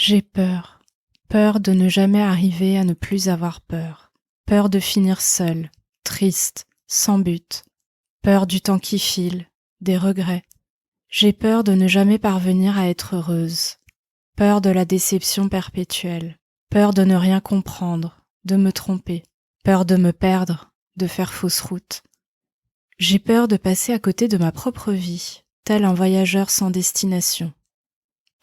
J'ai peur. Peur de ne jamais arriver à ne plus avoir peur. Peur de finir seule, triste, sans but. Peur du temps qui file, des regrets. J'ai peur de ne jamais parvenir à être heureuse. Peur de la déception perpétuelle. Peur de ne rien comprendre, de me tromper. Peur de me perdre, de faire fausse route. J'ai peur de passer à côté de ma propre vie, tel un voyageur sans destination.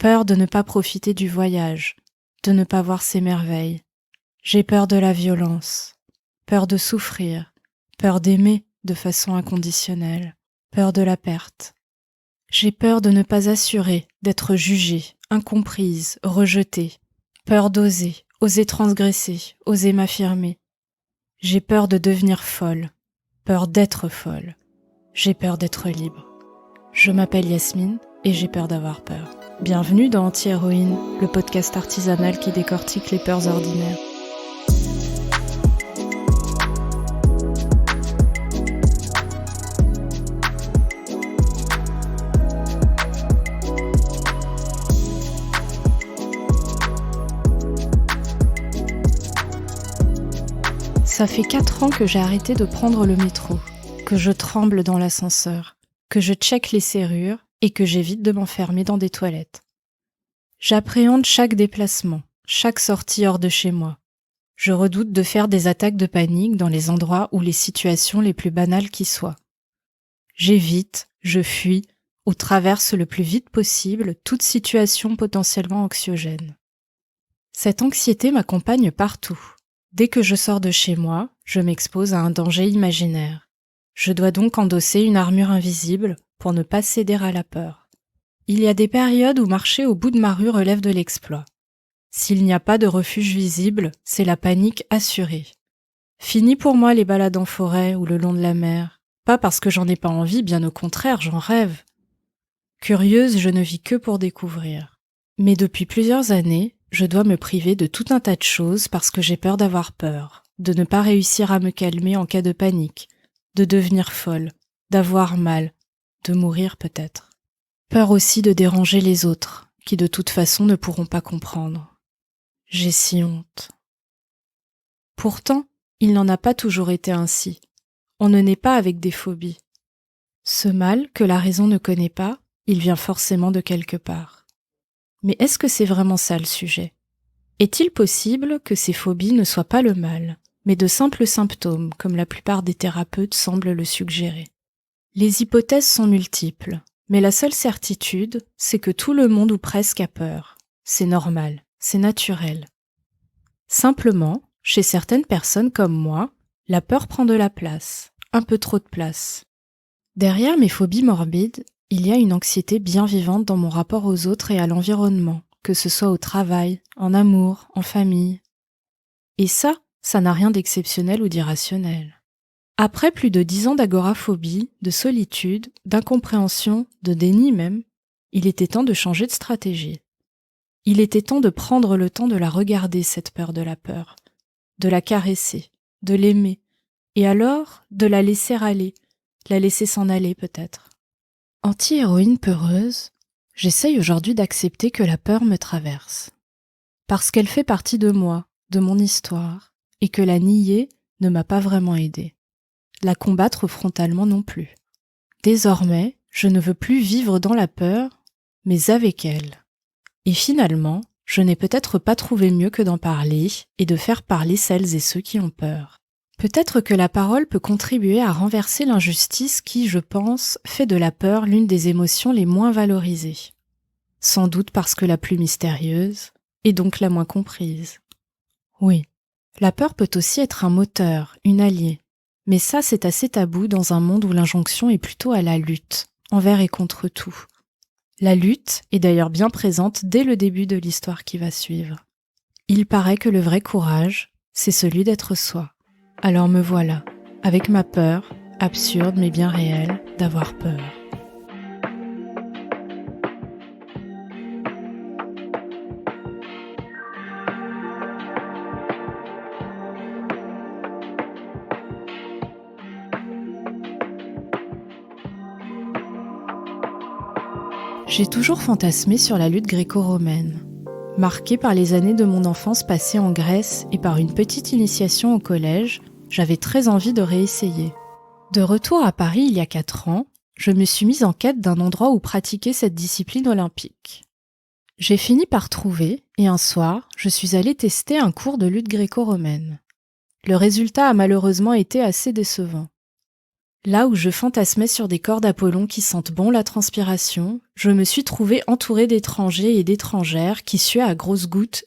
Peur de ne pas profiter du voyage, de ne pas voir ses merveilles. J'ai peur de la violence, peur de souffrir, peur d'aimer de façon inconditionnelle, peur de la perte. J'ai peur de ne pas assurer, d'être jugée, incomprise, rejetée. Peur d'oser, oser transgresser, oser m'affirmer. J'ai peur de devenir folle, peur d'être folle. J'ai peur d'être libre. Je m'appelle Yasmine et j'ai peur d'avoir peur. Bienvenue dans Anti-Héroïne, le podcast artisanal qui décortique les peurs ordinaires. Ça fait 4 ans que j'ai arrêté de prendre le métro, que je tremble dans l'ascenseur, que je check les serrures et que j'évite de m'enfermer dans des toilettes. J'appréhende chaque déplacement, chaque sortie hors de chez moi. Je redoute de faire des attaques de panique dans les endroits ou les situations les plus banales qui soient. J'évite, je fuis ou traverse le plus vite possible toute situation potentiellement anxiogène. Cette anxiété m'accompagne partout. Dès que je sors de chez moi, je m'expose à un danger imaginaire. Je dois donc endosser une armure invisible pour ne pas céder à la peur. Il y a des périodes où marcher au bout de ma rue relève de l'exploit. S'il n'y a pas de refuge visible, c'est la panique assurée. Fini pour moi les balades en forêt ou le long de la mer. Pas parce que j'en ai pas envie, bien au contraire, j'en rêve. Curieuse, je ne vis que pour découvrir. Mais depuis plusieurs années, je dois me priver de tout un tas de choses parce que j'ai peur d'avoir peur, de ne pas réussir à me calmer en cas de panique, de devenir folle, d'avoir mal, de mourir peut-être. Peur aussi de déranger les autres, qui de toute façon ne pourront pas comprendre. J'ai si honte. Pourtant, il n'en a pas toujours été ainsi. On ne naît pas avec des phobies. Ce mal que la raison ne connaît pas, il vient forcément de quelque part. Mais est-ce que c'est vraiment ça le sujet ? Est-il possible que ces phobies ne soient pas le mal, mais de simples symptômes, comme la plupart des thérapeutes semblent le suggérer ? Les hypothèses sont multiples, mais la seule certitude, c'est que tout le monde ou presque a peur. C'est normal, c'est naturel. Simplement, chez certaines personnes comme moi, la peur prend de la place, un peu trop de place. Derrière mes phobies morbides, il y a une anxiété bien vivante dans mon rapport aux autres et à l'environnement, que ce soit au travail, en amour, en famille. Et ça n'a rien d'exceptionnel ou d'irrationnel. Après plus de 10 ans d'agoraphobie, de solitude, d'incompréhension, de déni même, il était temps de changer de stratégie. Il était temps de prendre le temps de la regarder, cette peur de la peur, de la caresser, de l'aimer, et alors de la laisser aller, la laisser s'en aller peut-être. Anti-héroïne peureuse, j'essaye aujourd'hui d'accepter que la peur me traverse. Parce qu'elle fait partie de moi, de mon histoire, et que la nier ne m'a pas vraiment aidée. La combattre frontalement non plus. Désormais, je ne veux plus vivre dans la peur, mais avec elle. Et finalement, je n'ai peut-être pas trouvé mieux que d'en parler et de faire parler celles et ceux qui ont peur. Peut-être que la parole peut contribuer à renverser l'injustice qui, je pense, fait de la peur l'une des émotions les moins valorisées. Sans doute parce que la plus mystérieuse, et donc la moins comprise. Oui, la peur peut aussi être un moteur, une alliée. Mais ça, c'est assez tabou dans un monde où l'injonction est plutôt à la lutte, envers et contre tout. La lutte est d'ailleurs bien présente dès le début de l'histoire qui va suivre. Il paraît que le vrai courage, c'est celui d'être soi. Alors me voilà, avec ma peur, absurde mais bien réelle, d'avoir peur. J'ai toujours fantasmé sur la lutte gréco-romaine. Marquée par les années de mon enfance passées en Grèce et par une petite initiation au collège, j'avais très envie de réessayer. De retour à Paris il y a 4 ans, je me suis mise en quête d'un endroit où pratiquer cette discipline olympique. J'ai fini par trouver, et un soir, je suis allée tester un cours de lutte gréco-romaine. Le résultat a malheureusement été assez décevant. Là où je fantasmais sur des corps d'Apollon qui sentent bon la transpiration, je me suis trouvée entourée d'étrangers et d'étrangères qui suaient à grosses gouttes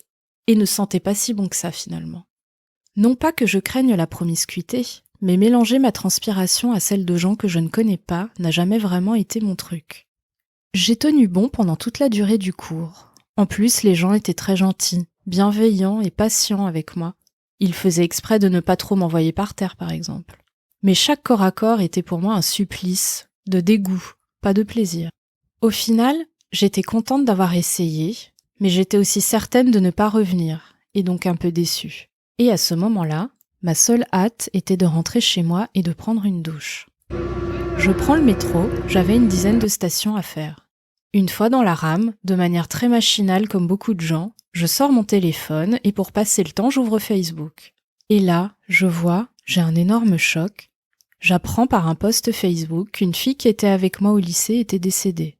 et ne sentaient pas si bon que ça finalement. Non pas que je craigne la promiscuité, mais mélanger ma transpiration à celle de gens que je ne connais pas n'a jamais vraiment été mon truc. J'ai tenu bon pendant toute la durée du cours. En plus, les gens étaient très gentils, bienveillants et patients avec moi. Ils faisaient exprès de ne pas trop m'envoyer par terre, par exemple. Mais chaque corps à corps était pour moi un supplice, de dégoût, pas de plaisir. Au final, j'étais contente d'avoir essayé, mais j'étais aussi certaine de ne pas revenir, et donc un peu déçue. Et à ce moment-là, ma seule hâte était de rentrer chez moi et de prendre une douche. Je prends le métro, j'avais une dizaine de stations à faire. Une fois dans la rame, de manière très machinale comme beaucoup de gens, je sors mon téléphone et pour passer le temps, j'ouvre Facebook. Et là, j'ai un énorme choc. J'apprends par un post Facebook qu'une fille qui était avec moi au lycée était décédée.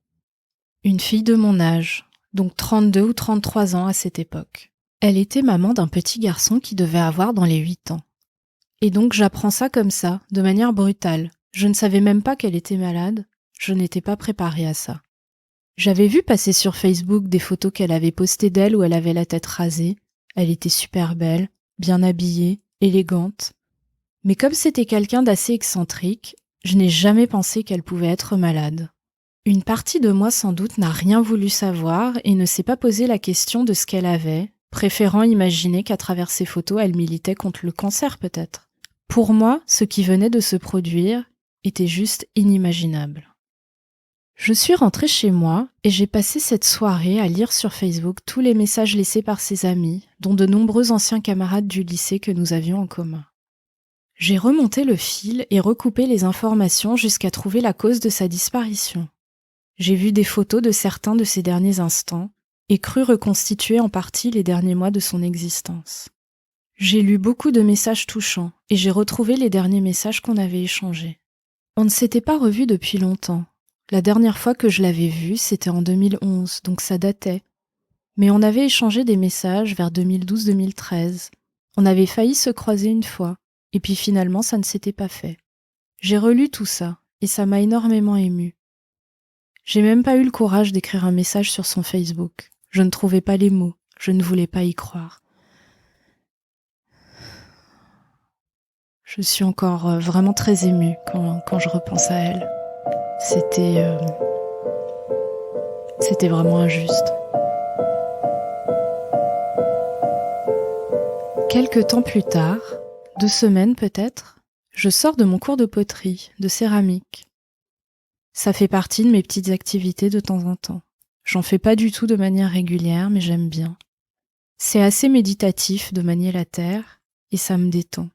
Une fille de mon âge, donc 32 ou 33 ans à cette époque. Elle était maman d'un petit garçon qui devait avoir dans les 8 ans. Et donc j'apprends ça comme ça, de manière brutale. Je ne savais même pas qu'elle était malade, je n'étais pas préparée à ça. J'avais vu passer sur Facebook des photos qu'elle avait postées d'elle où elle avait la tête rasée. Elle était super belle, bien habillée, élégante. Mais comme c'était quelqu'un d'assez excentrique, je n'ai jamais pensé qu'elle pouvait être malade. Une partie de moi sans doute n'a rien voulu savoir et ne s'est pas posé la question de ce qu'elle avait, préférant imaginer qu'à travers ces photos elle militait contre le cancer peut-être. Pour moi, ce qui venait de se produire était juste inimaginable. Je suis rentrée chez moi et j'ai passé cette soirée à lire sur Facebook tous les messages laissés par ses amis, dont de nombreux anciens camarades du lycée que nous avions en commun. J'ai remonté le fil et recoupé les informations jusqu'à trouver la cause de sa disparition. J'ai vu des photos de certains de ses derniers instants et cru reconstituer en partie les derniers mois de son existence. J'ai lu beaucoup de messages touchants et j'ai retrouvé les derniers messages qu'on avait échangés. On ne s'était pas revus depuis longtemps. La dernière fois que je l'avais vu, c'était en 2011, donc ça datait. Mais on avait échangé des messages vers 2012-2013. On avait failli se croiser une fois, et puis finalement ça ne s'était pas fait. J'ai relu tout ça, et ça m'a énormément émue. J'ai même pas eu le courage d'écrire un message sur son Facebook. Je ne trouvais pas les mots, je ne voulais pas y croire. Je suis encore vraiment très émue quand je repense à elle. C'était vraiment injuste. Quelques temps plus tard, 2 semaines peut-être, je sors de mon cours de poterie, de céramique. Ça fait partie de mes petites activités de temps en temps. J'en fais pas du tout de manière régulière, mais j'aime bien. C'est assez méditatif de manier la terre, et ça me détend.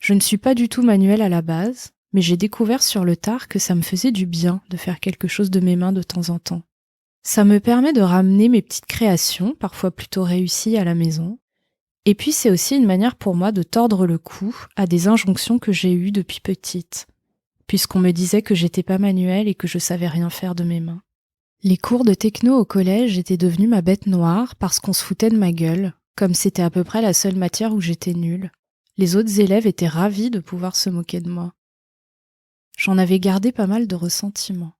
Je ne suis pas du tout manuelle à la base, mais j'ai découvert sur le tard que ça me faisait du bien de faire quelque chose de mes mains de temps en temps. Ça me permet de ramener mes petites créations, parfois plutôt réussies, à la maison. Et puis c'est aussi une manière pour moi de tordre le cou à des injonctions que j'ai eues depuis petite, puisqu'on me disait que j'étais pas manuelle et que je savais rien faire de mes mains. Les cours de techno au collège étaient devenus ma bête noire parce qu'on se foutait de ma gueule, comme c'était à peu près la seule matière où j'étais nulle. Les autres élèves étaient ravis de pouvoir se moquer de moi. J'en avais gardé pas mal de ressentiments.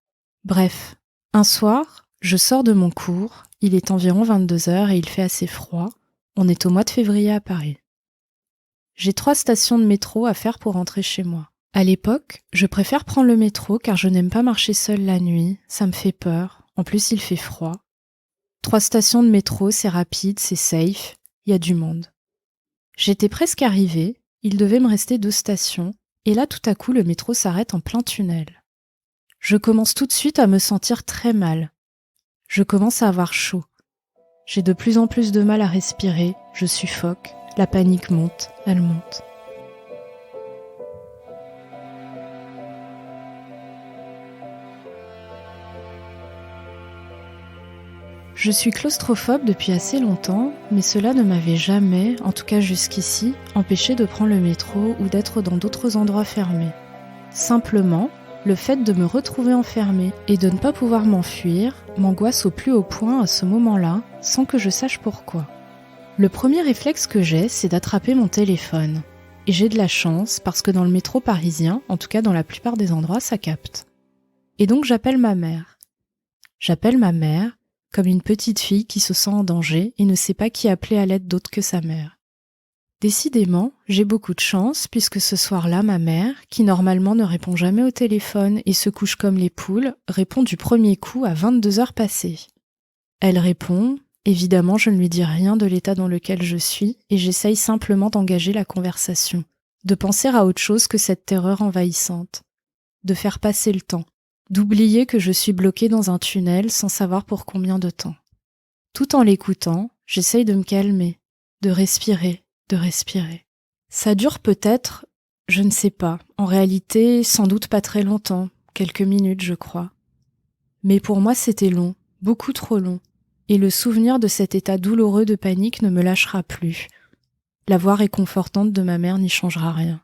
Bref, un soir, je sors de mon cours, il est environ 22h et il fait assez froid. On est au mois de février à Paris. J'ai 3 stations de métro à faire pour rentrer chez moi. À l'époque, je préfère prendre le métro car je n'aime pas marcher seule la nuit, ça me fait peur, en plus il fait froid. 3 stations de métro, c'est rapide, c'est safe, il y a du monde. J'étais presque arrivée, il devait me rester 2 stations, et là tout à coup le métro s'arrête en plein tunnel. Je commence tout de suite à me sentir très mal. Je commence à avoir chaud. J'ai de plus en plus de mal à respirer, je suffoque, la panique monte, elle monte. Je suis claustrophobe depuis assez longtemps, mais cela ne m'avait jamais, en tout cas jusqu'ici, empêché de prendre le métro ou d'être dans d'autres endroits fermés. Simplement, le fait de me retrouver enfermée et de ne pas pouvoir m'enfuir m'angoisse au plus haut point à ce moment-là, sans que je sache pourquoi. Le premier réflexe que j'ai, c'est d'attraper mon téléphone. Et j'ai de la chance parce que dans le métro parisien, en tout cas dans la plupart des endroits, ça capte. Et donc j'appelle ma mère. J'appelle ma mère comme une petite fille qui se sent en danger et ne sait pas qui appeler à l'aide d'autre que sa mère. Décidément, j'ai beaucoup de chance puisque ce soir-là, ma mère, qui normalement ne répond jamais au téléphone et se couche comme les poules, répond du premier coup à 22h passées. Elle répond, évidemment je ne lui dis rien de l'état dans lequel je suis et j'essaye simplement d'engager la conversation, de penser à autre chose que cette terreur envahissante, de faire passer le temps, d'oublier que je suis bloquée dans un tunnel sans savoir pour combien de temps. Tout en l'écoutant, j'essaye de me calmer, de respirer. Ça dure peut-être, je ne sais pas, en réalité sans doute pas très longtemps, quelques minutes je crois. Mais pour moi c'était long, beaucoup trop long, et le souvenir de cet état douloureux de panique ne me lâchera plus. La voix réconfortante de ma mère n'y changera rien.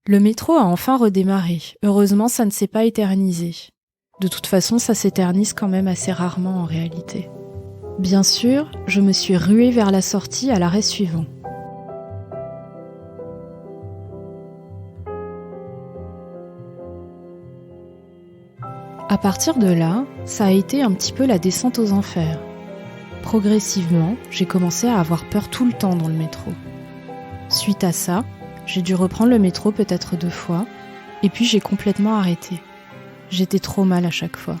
Le métro a enfin redémarré, heureusement ça ne s'est pas éternisé. De toute façon ça s'éternise quand même assez rarement en réalité. Bien sûr, je me suis ruée vers la sortie à l'arrêt suivant. À partir de là, ça a été un petit peu la descente aux enfers. Progressivement, j'ai commencé à avoir peur tout le temps dans le métro. Suite à ça, j'ai dû reprendre le métro peut-être 2 fois, et puis j'ai complètement arrêté. J'étais trop mal à chaque fois.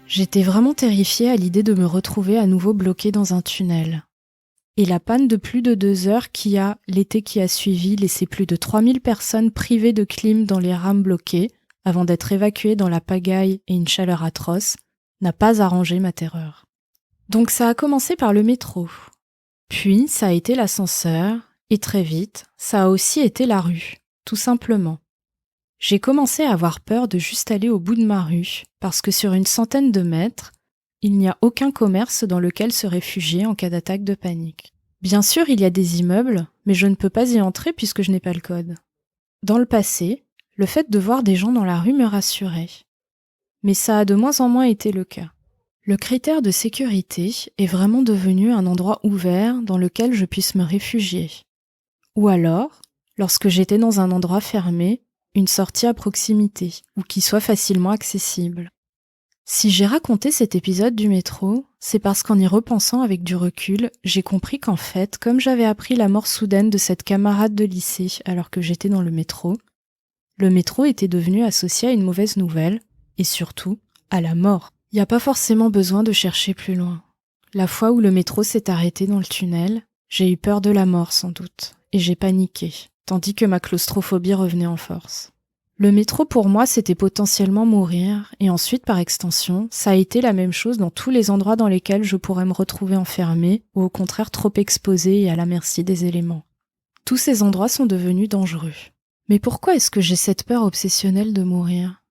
J'étais vraiment terrifiée à l'idée de me retrouver à nouveau bloquée dans un tunnel. Et la panne de plus de 2 heures qui a, l'été qui a suivi, laissé plus de 3000 personnes privées de clim dans les rames bloquées, avant d'être évacuées dans la pagaille et une chaleur atroce, n'a pas arrangé ma terreur. Donc ça a commencé par le métro. Puis ça a été l'ascenseur, et très vite, ça a aussi été la rue, tout simplement. J'ai commencé à avoir peur de juste aller au bout de ma rue, parce que sur une centaine de mètres, il n'y a aucun commerce dans lequel se réfugier en cas d'attaque de panique. Bien sûr, il y a des immeubles, mais je ne peux pas y entrer puisque je n'ai pas le code. Dans le passé, le fait de voir des gens dans la rue me rassurait. Mais ça a de moins en moins été le cas. Le critère de sécurité est vraiment devenu un endroit ouvert dans lequel je puisse me réfugier. Ou alors, lorsque j'étais dans un endroit fermé, une sortie à proximité ou qui soit facilement accessible. Si j'ai raconté cet épisode du métro, c'est parce qu'en y repensant avec du recul, j'ai compris qu'en fait, comme j'avais appris la mort soudaine de cette camarade de lycée alors que j'étais dans le métro était devenu associé à une mauvaise nouvelle et surtout à la mort. Il n'y a pas forcément besoin de chercher plus loin. La fois où le métro s'est arrêté dans le tunnel, j'ai eu peur de la mort sans doute et j'ai paniqué, tandis que ma claustrophobie revenait en force. Le métro pour moi c'était potentiellement mourir et ensuite par extension, ça a été la même chose dans tous les endroits dans lesquels je pourrais me retrouver enfermée ou au contraire trop exposée et à la merci des éléments. Tous ces endroits sont devenus dangereux. Mais pourquoi est-ce que j'ai cette peur obsessionnelle de mourir ?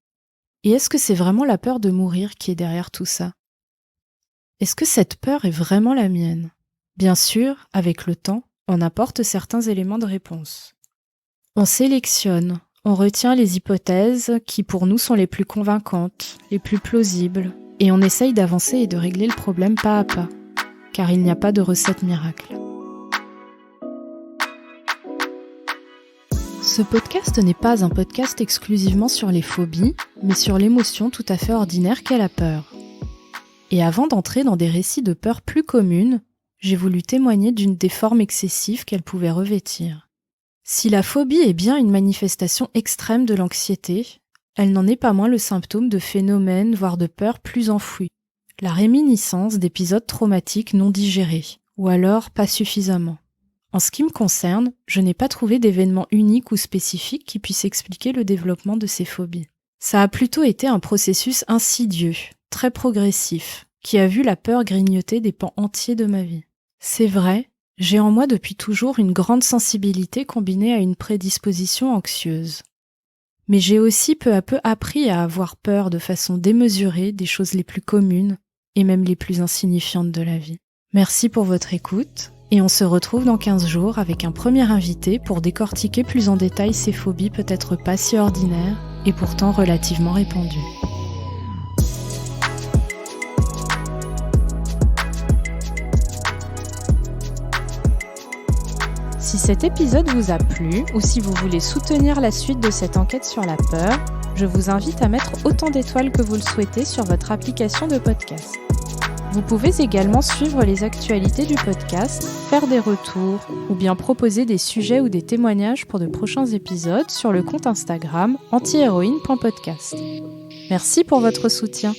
Et est-ce que c'est vraiment la peur de mourir qui est derrière tout ça ? Est-ce que cette peur est vraiment la mienne ? Bien sûr, avec le temps, on apporte certains éléments de réponse. On sélectionne, on retient les hypothèses qui pour nous sont les plus convaincantes, les plus plausibles, et on essaye d'avancer et de régler le problème pas à pas, car il n'y a pas de recette miracle. Ce podcast n'est pas un podcast exclusivement sur les phobies, mais sur l'émotion tout à fait ordinaire qu'est la peur. Et avant d'entrer dans des récits de peur plus communes, j'ai voulu témoigner d'une des formes excessives qu'elle pouvait revêtir. Si la phobie est bien une manifestation extrême de l'anxiété, elle n'en est pas moins le symptôme de phénomènes, voire de peurs plus enfouies. La réminiscence d'épisodes traumatiques non digérés, ou alors pas suffisamment. En ce qui me concerne, je n'ai pas trouvé d'événement unique ou spécifique qui puisse expliquer le développement de ces phobies. Ça a plutôt été un processus insidieux, très progressif, qui a vu la peur grignoter des pans entiers de ma vie. C'est vrai, j'ai en moi depuis toujours une grande sensibilité combinée à une prédisposition anxieuse. Mais j'ai aussi peu à peu appris à avoir peur de façon démesurée des choses les plus communes, et même les plus insignifiantes de la vie. Merci pour votre écoute, et on se retrouve dans 15 jours avec un premier invité pour décortiquer plus en détail ces phobies peut-être pas si ordinaires et pourtant relativement répandues. Si cet épisode vous a plu ou si vous voulez soutenir la suite de cette enquête sur la peur, je vous invite à mettre autant d'étoiles que vous le souhaitez sur votre application de podcast. Vous pouvez également suivre les actualités du podcast, faire des retours ou bien proposer des sujets ou des témoignages pour de prochains épisodes sur le compte Instagram antihéroïne.podcast. Merci pour votre soutien.